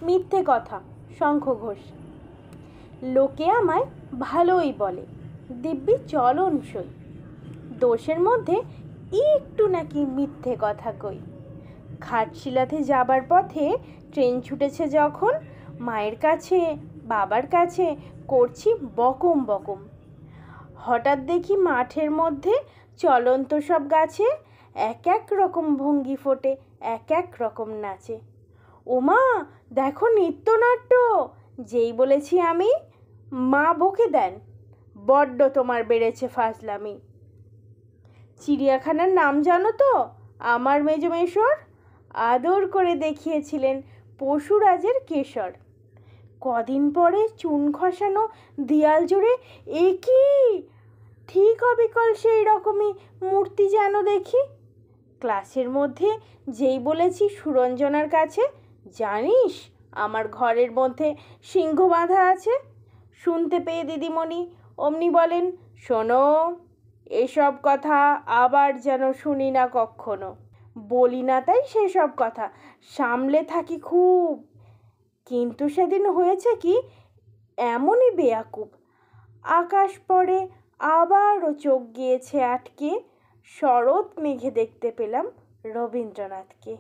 মিথ্যে কথা। শঙ্খ ঘোষ। লোকে আমায় ভালোই বলে, দিব্যি চলনসই। দোষের মধ্যে একটু নাকি মিথ্যে কথা কই। ঘাটশিলাতে যাবার পথে ট্রেন ছুটেছে যখন, মায়ের কাছে বাবার কাছে করছি বকম বকম। হঠাৎ দেখি মাঠের মধ্যে চলন্ত সব গাছে এক এক রকম ভঙ্গি ফোটে, এক এক রকম নাচে। ওমা, দেখো নৃত্যনাট্য! যেই বলেছি আমি, মা বকে দেন, বড্ড তোমার বেড়েছে ফাজলামি। চিড়িয়াখানার নাম জানো তো? আমার মেজমেশর আদর করে দেখিয়েছিলেন পশুরাজের কেশর। কদিন পরে চুন খসানো দেয়াল জুড়ে একই ঠিক অবিকল সেই রকমই মূর্তি যেন দেখি। ক্লাসের মধ্যে যেই বলেছি সুরঞ্জনার কাছে, জানিস আমার ঘরের মধ্যে সিংহ বাঁধা আছে, শুনতে পেয়ে দিদিমণি অমনি বলেন, শোনো, এসব কথা আবার যেন শুনি না কক্ষনো। বলি না তাই সেসব কথা, সামলে থাকি খুব। কিন্তু সেদিন হয়েছে কি, এমনই বেয়াকুব। আকাশ পরে আবারও চোখ গিয়েছে আটকে, শরৎ মেঘে দেখতে পেলাম রবীন্দ্রনাথকে।